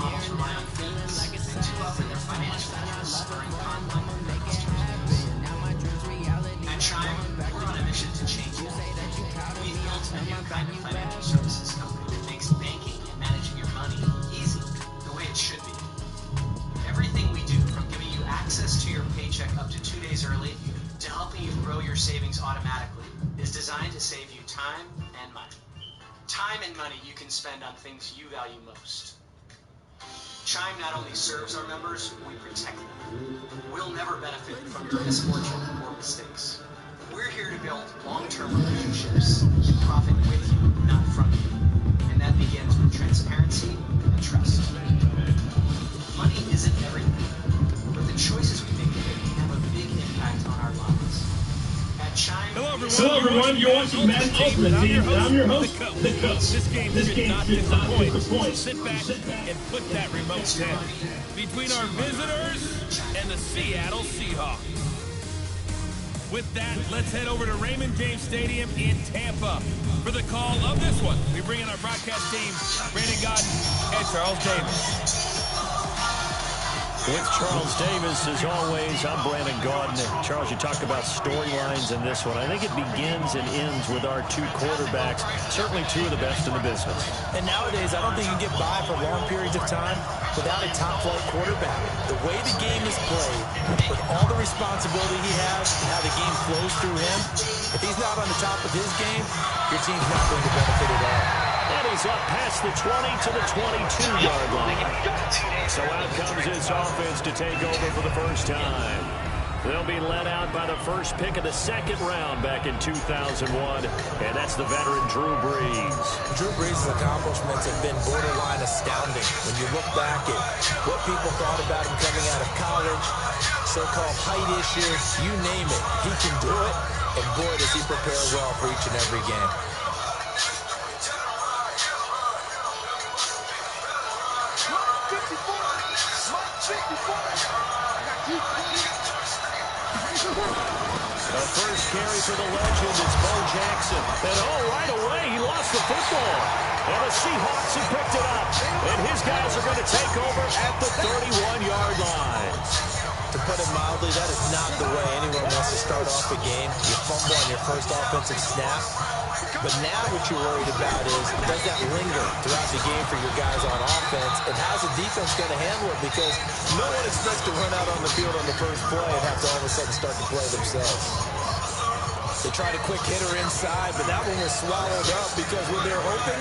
models rely on fees. They too often their financial interests are in conflict with their customers' needs. At Chime, we're on a mission to change that. We built a new kind of financial services company that makes banking and managing your money easy, the way it should be. Everything we do, from giving you access to your paycheck up to 2 days early to helping you grow your savings automatically, is designed to save you time and money. Time and money you can spend on things you value most. Chime not only serves our members, we protect them. We'll never benefit from your misfortune or mistakes. We're here to build long-term relationships and profit with you, not from you. And that begins with transparency and trust. Money isn't everything, but the choices we make have a big impact on our lives. At Chime... Hello everyone, you're watching Madden Ultimate Team, and I'm your host, The Coach. This game should not disappoint. Sit back and put that remote down. Between our visitors and the Seattle Seahawks. With that, let's head over to Raymond James Stadium in Tampa for the call of this one. We bring in our broadcast team, Brandon Godden and Charles Davis. With Charles Davis, as always, I'm Brandon Gaudin. Charles, you talk about storylines in this one. I think it begins and ends with our two quarterbacks, certainly two of the best in the business. And nowadays, I don't think you can get by for long periods of time without a top-flight quarterback. The way the game is played, with all the responsibility he has and how the game flows through him, if he's not on the top of his game, your team's not going to benefit at all. And he's up past the 20 to the 22-yard line. So out comes this offense to take over for the first time. They'll be led out by the first pick of the second round back in 2001, and that's the veteran Drew Brees. Drew Brees' accomplishments have been borderline astounding. When you look back at what people thought about him coming out of college, so-called height issues, you name it, he can do it, and boy, does he prepare well for each and every game. The first carry for the legend is Bo Jackson. And right away, he lost the football. And the Seahawks have picked it up. And his guys are going to take over at the 31-yard line. To put it mildly, that is not the way anyone wants to start off a game. You fumble on your first offensive snap. But now what you're worried about is, does that linger throughout the game for your guys on offense? And how's the defense going to handle it? Because no one expects to run out on the field on the first play and have to all of a sudden start to play themselves. They tried a quick hitter inside, but that one was swallowed up because when they're open,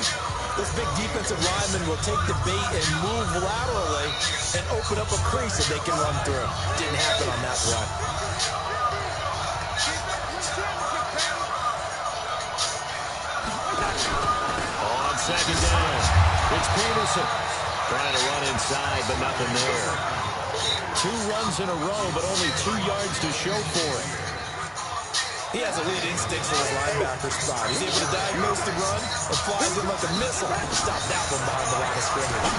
this big defensive lineman will take the bait and move laterally and open up a crease that they can run through. Didn't happen on that play. On second down, it's Peterson. Trying to run inside, but nothing there. 2 runs in a row, but only 2 yards to show for it. He has elite instincts for his linebacker spot. He's able to diagnose the run and flies in like a missile to stop that one behind the line of scrimmage.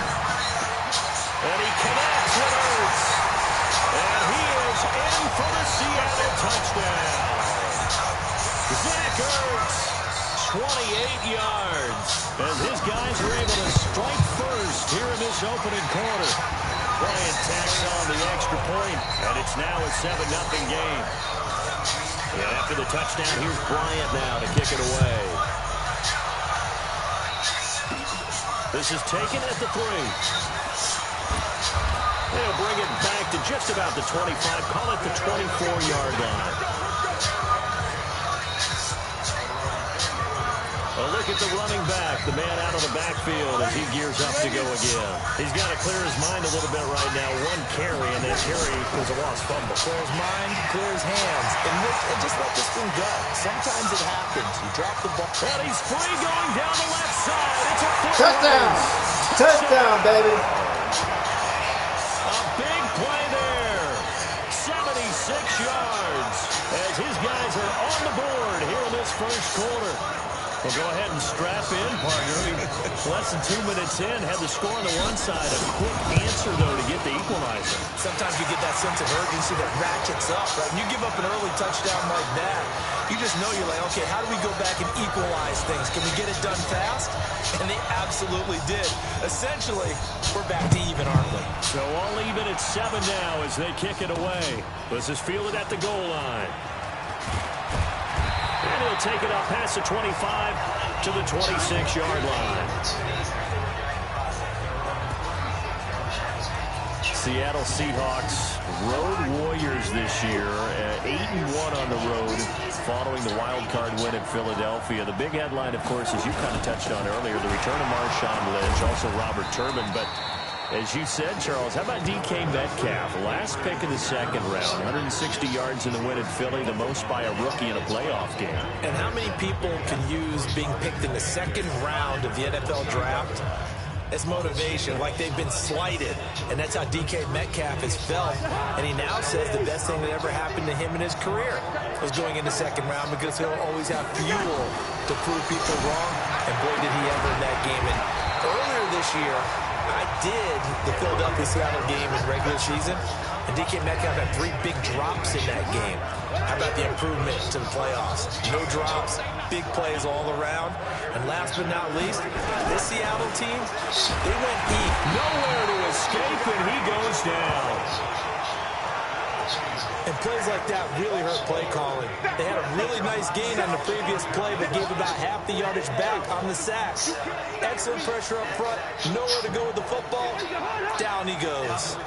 And he connects with Ertz. And he is in for the Seattle touchdown. Zach Ertz, 28 yards. As his guys are able to strike first here in this opening quarter. Bryant tacks on the extra point, and it's now a 7-0 game. And after the touchdown, here's Bryant now to kick it away. This is taken at the 3. They'll bring it back to just about the 25, call it the 24-yard line. A look at the running back, the man out of the backfield as he gears up to go again. He's got to clear his mind a little bit right now. 1 carry, and that carry was a lost fumble. Clear his mind, clear his hands, and just let this one go. Sometimes it happens. You drop the ball. And he's free going down the left side. It's a touchdown! Touchdown, baby! A big play there. 76 yards as his guys are on the board here in this first quarter. Well, go ahead and strap in, partner. Less than 2 minutes in, had the score on the one side. A quick answer, though, to get the equalizer. sometimes you get that sense of urgency that ratchets up, right? When you give up an early touchdown like that, you just know you're like, okay, how do we go back and equalize things? Can we get it done fast? And they absolutely did. Essentially, we're back to even, aren't we? So all even at 7 now as they kick it away. This is fielded at the goal line. And he'll take it up past the 25 to the 26-yard line. Seattle Seahawks, road warriors this year, 8-1 on the road following the wild card win at Philadelphia. The big headline, of course, as you kind of touched on earlier, the return of Marshawn Lynch, also Robert Turbin. But as you said, Charles, how about DK Metcalf? Last pick of the second round, 160 yards in the win at Philly, the most by a rookie in a playoff game. And how many people can use being picked in the second round of the NFL draft as motivation, like they've been slighted? And that's how DK Metcalf has felt. And he now says the best thing that ever happened to him in his career was going in the second round, because he'll always have fuel to prove people wrong. And boy, did he ever in that game. And earlier this year, I did the Philadelphia-Seattle game in regular season, and DK Metcalf had 3 big drops in that game. How about the improvement to the playoffs? No drops, big plays all around. And last but not least, this Seattle team, they went deep. Nowhere to escape, and he goes down. And plays like that really hurt play calling. They had a really nice gain on the previous play, but gave about half the yardage back on the sack. Excellent pressure up front, nowhere to go with the football. Down he goes.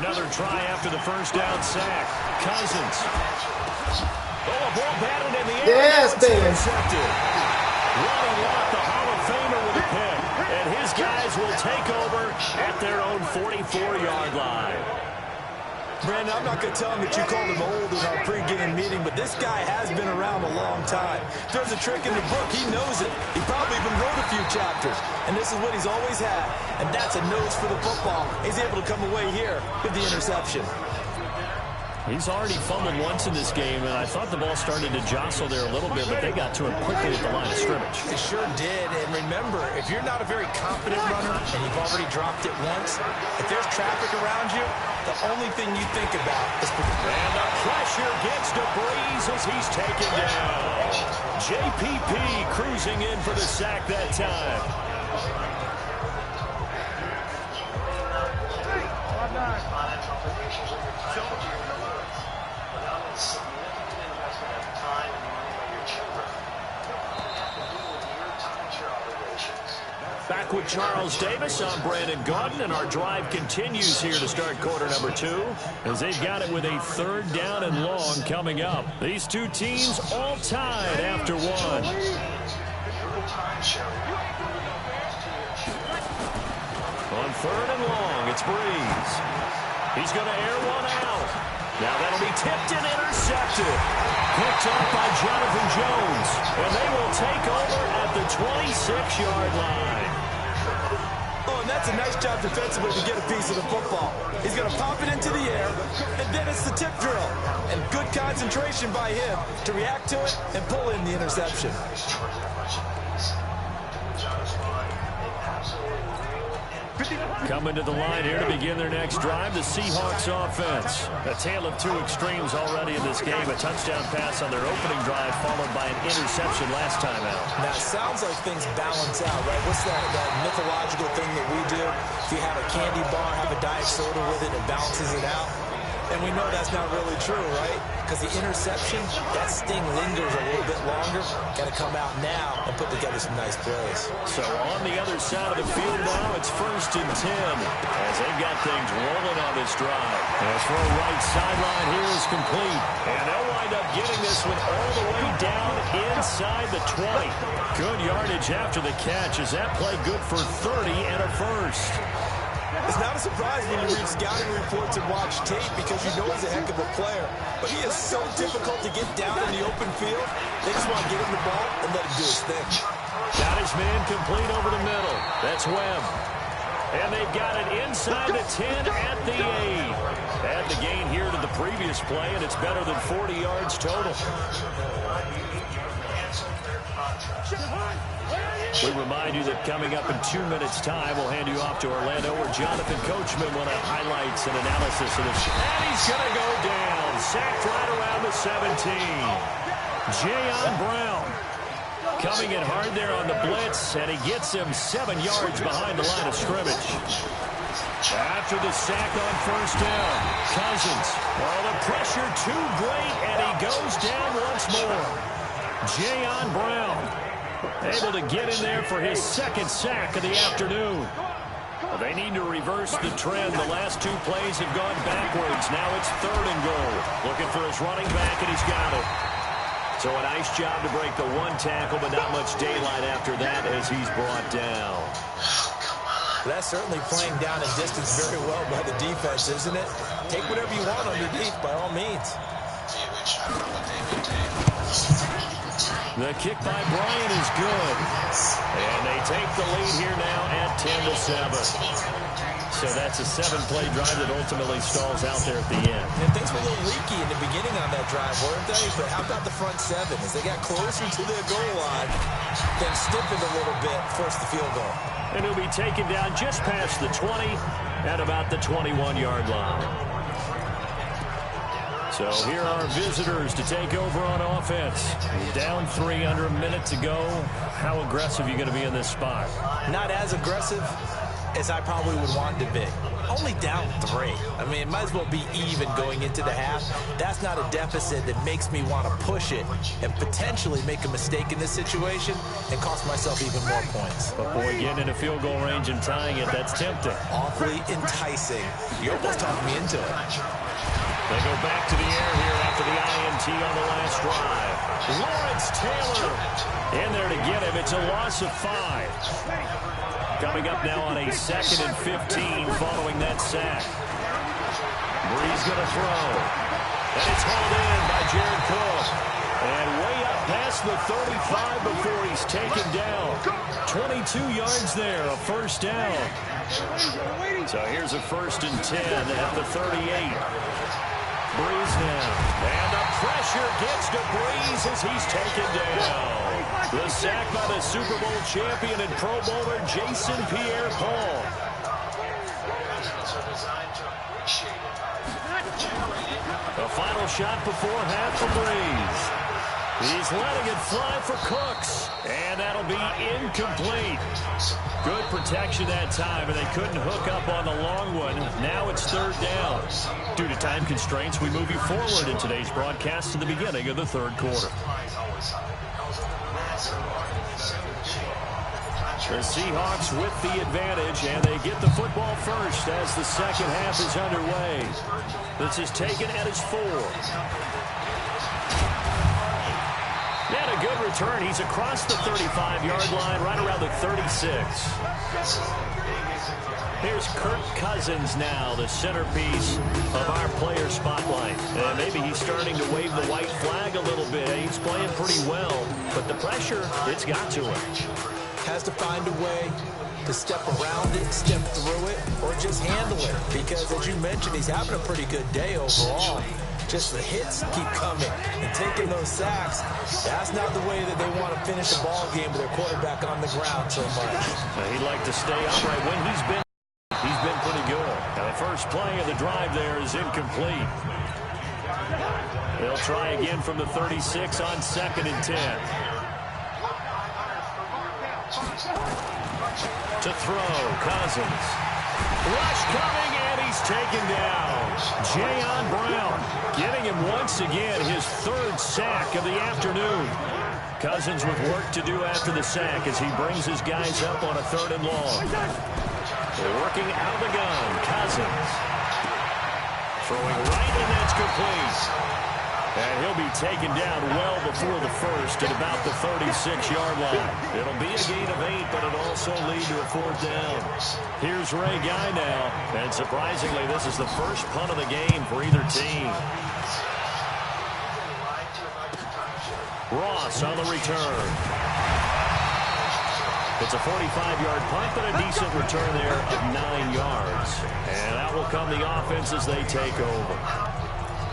Another try after the first down sack. Cousins. Oh, a ball batted in the air. Yes, baby. Intercepted. Ronnie Lott, the Hall of Famer, with a pick. And his guys will take over at their own 44-yard line. Brandon, I'm not going to tell him that you called him old in our pregame meeting, but this guy has been around a long time. If there's a trick in the book, he knows it. He probably even wrote a few chapters. And this is what he's always had. And that's a nose for the football. He's able to come away here with the interception. He's already fumbled once in this game, and I thought the ball started to jostle there a little bit, but they got to him quickly at the line of scrimmage. They sure did. And remember, if you're not a very confident runner and you've already dropped it once, if there's traffic around you, the only thing you think about is... And the pressure gets to Breeze as he's taken down. JPP cruising in for the sack that time. Back with Charles Davis, I'm Brandon Gaudin, and our drive continues here to start quarter number 2, as they've got it with a 3rd down and long coming up. These two teams all tied after 1. On 3rd and long, it's Breeze. He's going to air one out. Now that'll be tipped and intercepted. Picked up by Jonathan Jones. And they will take over at the 26-yard line. Oh, and that's a nice job defensively to get a piece of the football. He's going to pop it into the air, and then it's the tip drill. And good concentration by him to react to it and pull in the interception. Coming to the line here to begin their next drive, the Seahawks offense. A tale of two extremes already in this game. A touchdown pass on their opening drive, followed by an interception last time out. Now, it sounds like things balance out, right? What's that mythological thing that we do? If you have a candy bar, have a diet soda with it, it balances it out. And we know that's not really true, right? Because the interception, that sting lingers a little bit longer. Got to come out now and put together some nice plays. So on the other side of the field now, it's 1st and 10 as they've got things rolling on this drive. The throw right sideline here is complete. And they'll wind up getting this one all the way down inside the 20. Good yardage after the catch. Is that play good for 30 and a first? It's not a surprise when you read scouting reports and watch tape, because you know he's a heck of a player. But he is so difficult to get down in the open field. They just want to get him the ball and let him do his thing. Got his man complete over the middle. That's Webb. And they've got it inside the 10 at the 8. Add the gain here to the previous play, and it's better than 40 yards total. We remind you that coming up in 2 minutes' time, we'll hand you off to Orlando, where Jonathan Coachman will have highlights and analysis of this. And he's going to go down. Sacked right around the 17. Jayon Brown coming in hard there on the blitz, and he gets him 7 yards behind the line of scrimmage. After the sack on first down, Cousins. Oh, the pressure too great, and he goes down once more. Jayon Brown able to get in there for his second sack of the afternoon. Well, they need to reverse the trend. The last 2 plays have gone backwards. Now it's 3rd and goal. Looking for his running back, and he's got it. So a nice job to break the 1 tackle, but not much daylight after that as he's brought down. That's certainly playing down and distance very well by the defense, isn't it? Take whatever you want underneath, by all means. The kick by Bryant is good. And they take the lead here now at 10-7. So that's a 7-play drive that ultimately stalls out there at the end. And things were a little leaky in the beginning on that drive, weren't they? But how about the front 7? As they got closer to their goal line, then stiffened a little bit, forced the field goal. And he'll be taken down just past the 20 at about the 21-yard line. So here are visitors to take over on offense. Down 3 under a minute to go. How aggressive are you going to be in this spot? Not as aggressive as I probably would want to be. Only down 3. I mean, it might as well be even going into the half. That's not a deficit that makes me want to push it and potentially make a mistake in this situation and cost myself even more points. But boy, getting in a field goal range and tying it, that's tempting. Awfully enticing. You almost talked me into it. They go back to the air here after the INT on the last drive. Lawrence Taylor in there to get him. It's a loss of 5. Coming up now on a 2nd and 15 following that sack. Breeze going to throw. And it's hauled in by Jared Cook. And way up past the 35 before he's taken down. 22 yards there, a first down. So here's a 1st and 10 at the 38. Breeze now. And the pressure gets to Breeze as he's taken down. The sack by the Super Bowl champion and Pro Bowler Jason Pierre-Paul. The final shot before half for Breeze. He's letting it fly for Cooks. And that'll be incomplete. Good protection that time, and they couldn't hook up on the long one. Now it's 3rd down. Due to time constraints, we move you forward in today's broadcast to the beginning of the 3rd quarter. The Seahawks with the advantage, and they get the football first as the second half is underway. This is taken at his 4. And a good return. He's across the 35-yard line, right around the 36. Here's Kirk Cousins now, the centerpiece of our player spotlight. And maybe he's starting to wave the white flag a little bit. He's playing pretty well, but the pressure, it's got to him. Has to find a way to step around it, step through it, or just handle it. Because, as you mentioned, he's having a pretty good day overall. Just the hits keep coming and taking those sacks. That's not the way that they want to finish a ball game with their quarterback on the ground so much. He'd like to stay upright when he's been pretty good. Now the first play of the drive there is incomplete. They'll try again from the 36 on 2nd and 10. To throw, Cousins. Rush coming, and he's taken down. Jayon Brown getting him once again his 3rd sack of the afternoon. Cousins with work to do after the sack as he brings his guys up on a 3rd and long. Working out of the gun, Cousins. Throwing right, and that's complete. And he'll be taken down well before the 1st at about the 36-yard line. It'll be a gain of 8, but it'll also lead to a 4th down. Here's Ray Guy now. And surprisingly, this is the first punt of the game for either team. Ross on the return. It's a 45-yard punt, but a decent return there of 9 yards. And that will come the offense as they take over.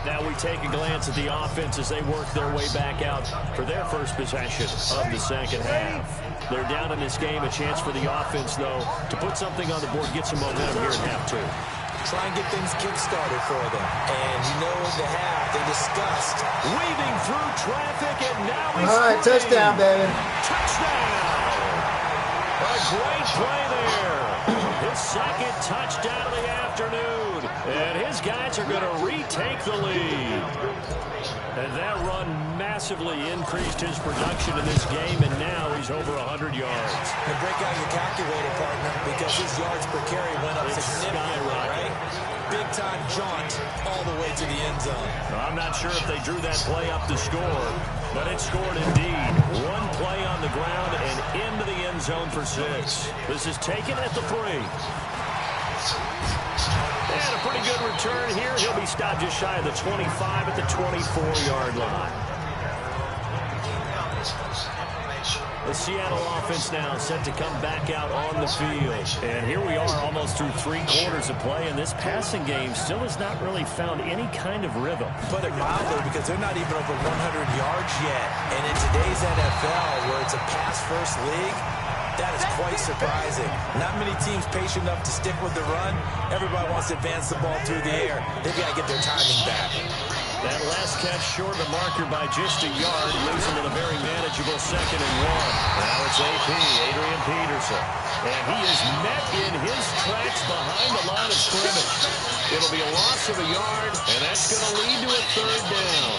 Now we take a glance at the offense as they work their way back out for their first possession of the second half. They're down in this game. A chance for the offense, though, to put something on the board, get some momentum here in half two. Try and get things kick-started for them. And you know in the half, they discussed. Weaving through traffic, and now he's All right, touchdown, baby. Touchdown! A great play there. His second touchdown of the afternoon. And his guys are going to retake the lead. And that run massively increased his production in this game, and now he's over 100 yards. And break out your calculator, partner, because his yards per carry went up significantly, right? Big-time jaunt all the way to the end zone. I'm not sure if they drew that play up to score, but it scored indeed. One play on the ground and into the end zone for 6. This is taken at the 3. And a pretty good return here. He'll be stopped just shy of the 25 at the 24-yard line. The Seattle offense now set to come back out on the field. And here we are almost through 3 quarters of play, and this passing game still has not really found any kind of rhythm. Put it mildly, because they're not even over 100 yards yet. And in today's NFL, where it's a pass-first league, that is quite surprising. Not many teams patient enough to stick with the run. Everybody wants to advance the ball through the air. They've got to get their timing back. That last catch short of the marker by just a yard, leaves him with a very manageable 2nd and 1. Now it's AP, Adrian Peterson. And he is met in his tracks behind the line of scrimmage. It'll be a loss of a yard, and that's going to lead to a 3rd down.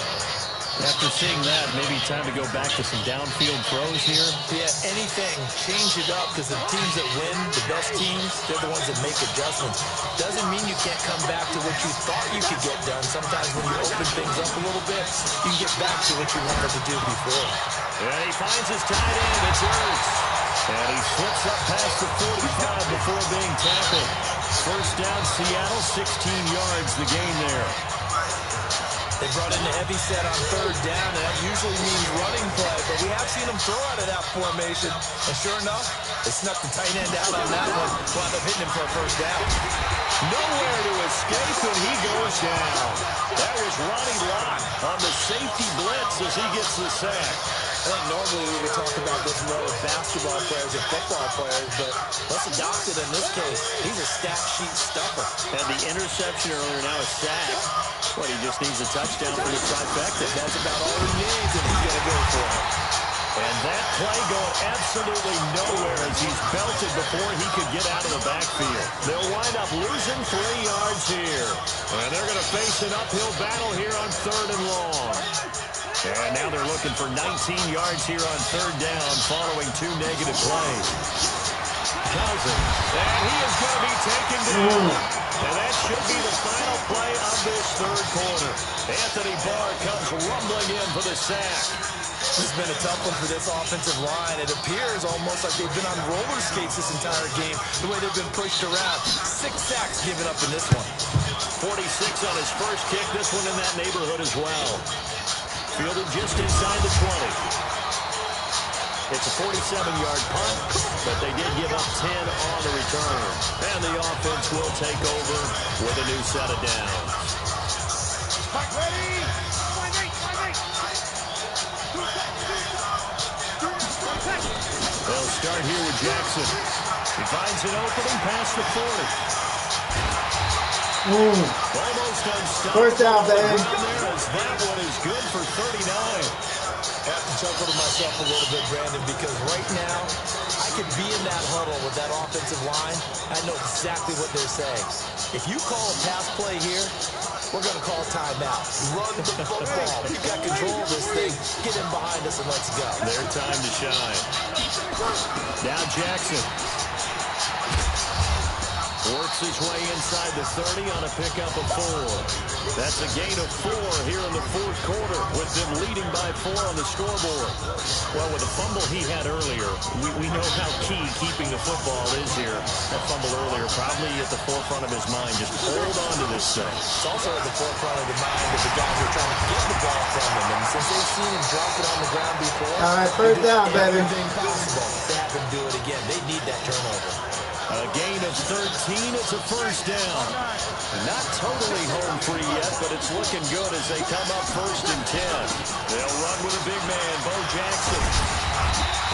After seeing that, maybe time to go back to some downfield throws here. Yeah, anything. Change it up, because the teams that win, the best teams, they're the ones that make adjustments. Doesn't mean you can't come back to what you thought you could get done. Sometimes when you open things up a little bit, you can get back to what you wanted to do before. And he finds his tight end. It's Ertz. And he slips up past the 45 before being tackled. First down, Seattle, 16 yards the gain there. They brought in the heavy set on 3rd down, and that usually means running play, but we have seen them throw out of that formation. And sure enough, they snuck the tight end out on that one, wound up hitting him for a 1st down. Nowhere to escape, and he goes down. That was Ronnie Lott on the safety blitz as he gets the sack. I think normally we would talk about this more with basketball players and football players, but let's adopt it in this case. He's a stat sheet stuffer. And the interception earlier, now a sack. Well, he just needs a touchdown for the trifecta. That's about all he needs, and he's going to go for it. And that play going absolutely nowhere as he's belted before he could get out of the backfield. They'll wind up losing 3 yards here. And they're going to face an uphill battle here on 3rd and long. And now they're looking for 19 yards here on 3rd down following 2 negative plays. Cousins, and he is going to be taken down. And that should be the final play of this 3rd quarter. Anthony Barr comes rumbling in for the sack. This has been a tough one for this offensive line. It appears almost like they've been on roller skates this entire game, the way they've been pushed around. 6 sacks given up in this one. 46 on his first kick, this one in that neighborhood as well. Fielded just inside the 20. It's a 47-yard punt, but they did give up 10 on the return. And the offense will take over with a new set of downs. Ready? 5-8. They'll start here with Jackson. He finds an opening past the 40. Almost unstoppable. 1st down, baby. That one is good for 39. I have to chuckle to myself a little bit, Brandon, because right now, I could be in that huddle with that offensive line. I know exactly what they're saying. If you call a pass play here, we're going to call timeout. Run the football. We've got control of this thing. Get in behind us and let's go. Their time to shine. Now Jackson. Works his way inside the 30 on a pickup of 4. That's a gain of 4 here in the 4th quarter, with them leading by 4 on the scoreboard. Well, with the fumble he had earlier, we know how key keeping the football is here. That fumble earlier probably at the forefront of his mind. Just hold on to this thing. It's also at the forefront of the mind of the guys who are trying to get the ball from him. And since they've seen him drop it on the ground before, all right, 1st down, baby. Everything possible to have him do it again. They need that turnover. A gain of 13. It's a first down. Not totally home free yet, but it's looking good as they come up 1st and 10. They'll run with a big man, Bo Jackson.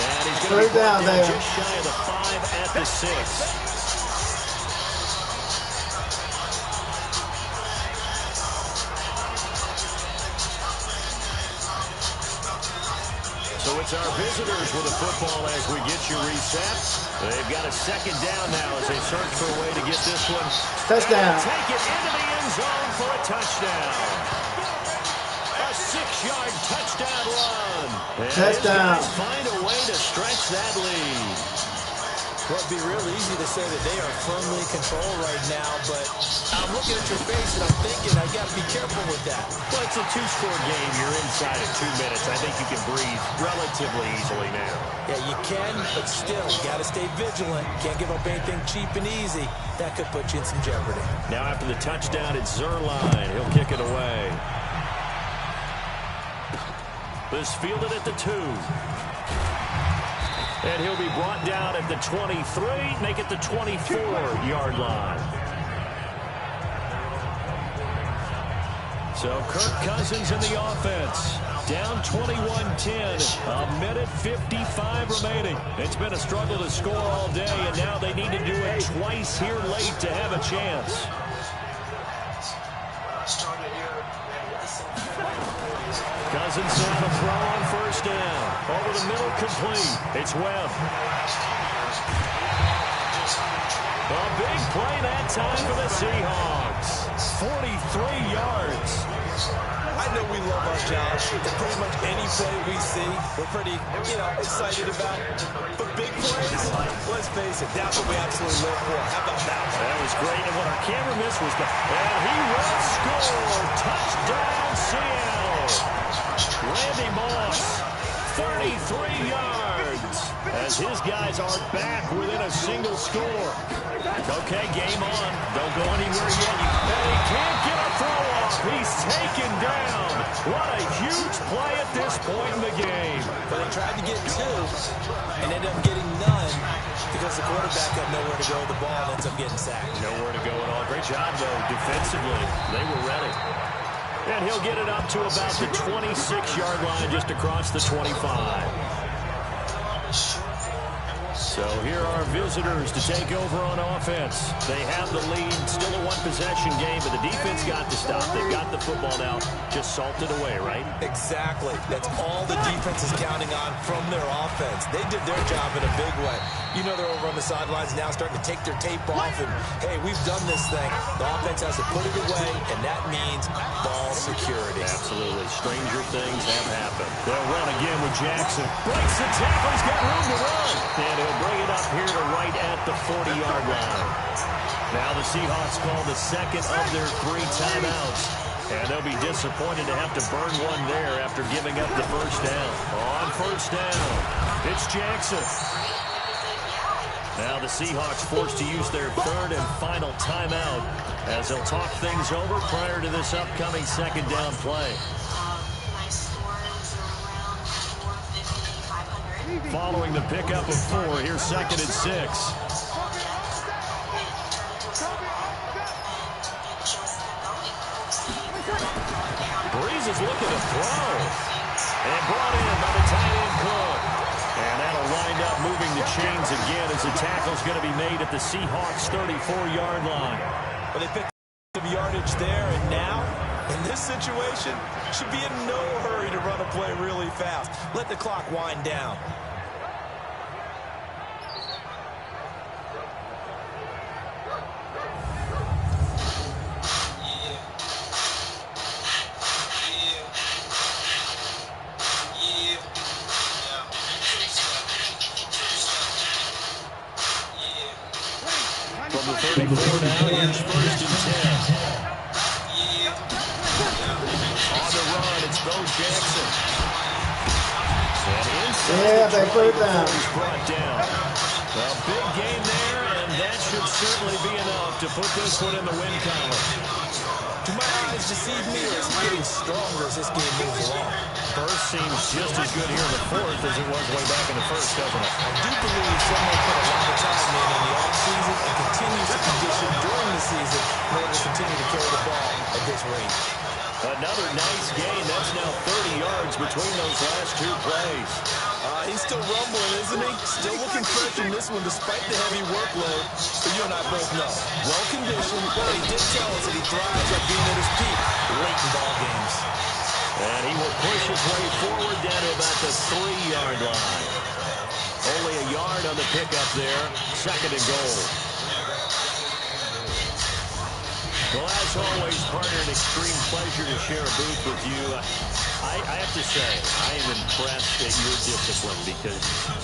And he's going to be brought down just shy of the 5 at the 6. So it's our visitors with the football as we get you reset. They've got a 2nd down now as they search for a way to get this one. Touchdown. Take it into the end zone for a touchdown. A 6-yard touchdown run. Touchdown. And find a way to stretch that lead. Well, it'd be real easy to say that they are firmly in control right now, but I'm looking at your face and I'm thinking I got to be careful with that. Well, it's a 2-score game. You're inside of 2 minutes. I think you can breathe relatively easily now. Yeah, you can, but still, you got to stay vigilant. Can't give up anything cheap and easy. That could put you in some jeopardy. Now after the touchdown, it's Zerline. He'll kick it away. This fielded at the 2. And he'll be brought down at the 23, make it the 24-yard line. So Kirk Cousins in the offense. Down 21-10, a minute 55 remaining. It's been a struggle to score all day, and now they need to do it twice here late to have a chance. Cousins now to throw on 1st down. Over the middle, complete. It's Webb. A big play that time for the Seahawks. 43 yards. I know we love our job. Pretty much any play we see, we're pretty, excited about. But big plays, let's face it, that's what we absolutely live for. How about that one? That was great, and what our camera missed was and he will score. Touchdown, Seattle. Randy Moss, 33 yards, as his guys are back within a single score. Okay, game on. Don't go anywhere yet. And he can't get a throw off. He's taken down. What a huge play at this point in the game. But they tried to get 2 and ended up getting none because the quarterback had nowhere to go with the ball and ends up getting sacked. Nowhere to go at all. Great job, though, defensively. They were ready. And he'll get it up to about the 26-yard line, just across the 25. So here are visitors to take over on offense. They have the lead, still a one-possession game, but the defense got to stop. They've got the football now, just salted away, right? Exactly. That's all the defense is counting on from their offense. They did their job in a big way. You know they're over on the sidelines now starting to take their tape off, and, hey, we've done this thing. The offense has to put it away, and that means ball security. Absolutely. Stranger things have happened. They'll run again with Jackson. Breaks the tackle. He's got room to run. And he'll bring it up here to right at the 40-yard line. Now the Seahawks call the 2nd of their 3 timeouts. And they'll be disappointed to have to burn one there after giving up the 1st down. On 1st down, it's Jackson. Now the Seahawks forced to use their 3rd and final timeout as they'll talk things over prior to this upcoming 2nd down play. Following the pickup of 4, here's 2nd and 6. Breeze is looking to throw. And brought in by the tight end Cook. And that'll wind up moving the chains again as the tackle's going to be made at the Seahawks' 34-yard line. Well, they picked up yardage there, and now, in this situation, should be in no hurry to run a play really fast. Let the clock wind down. From the 34 now, here's 1st and 10. On the run, it's Bo Jackson. And inside they put it down. He's brought down. A big game there, and that should certainly be enough to put this one in the win column. Do my eyes deceive me, or is he getting stronger as this game moves along? Burst seems just as good here in the fourth as it was way back in the first, doesn't it? I do believe someone put a lot of time in the offseason and continues to condition during the season in order to continue to carry the ball at this rate. Another nice gain. That's now 30 yards between those last two plays. He's still rumbling, isn't he? Still looking fresh in this one despite the heavy workload. But you and I both know, well-conditioned, and he did tell us that he thrives on being at his peak late in ball games. And he will push his way forward down to about the 3-yard line. Only a yard on the pickup there. Second and goal. Well, as always, partner, an extreme pleasure to share a booth with you. I have to say, I am impressed at your discipline because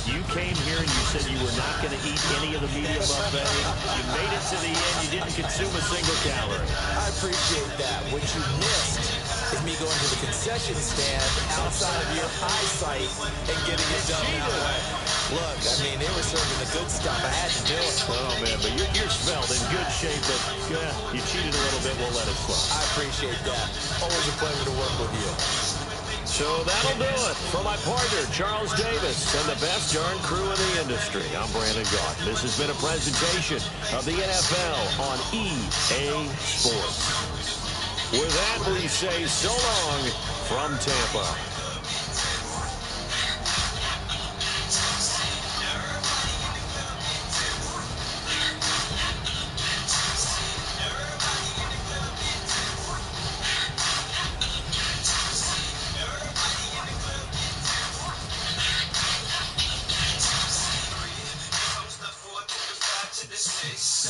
you came here and you said you were not going to eat any of the medium buffet. You made it to the end. You didn't consume a single calorie. I appreciate that. What you missed is me going to the concession stand outside of your eyesight and getting it done that way. Look, I mean, they were serving the good stuff. I had to do it. Oh, man, but you're svelte, in good shape, but yeah, you cheated a little bit. We'll let it slide. I appreciate that. Always a pleasure to work with you. So that'll do it for my partner, Charles Davis, and the best darn crew in the industry. I'm Brandon Gault. This has been a presentation of the NFL on EA Sports. With that, we say so long from Tampa. This is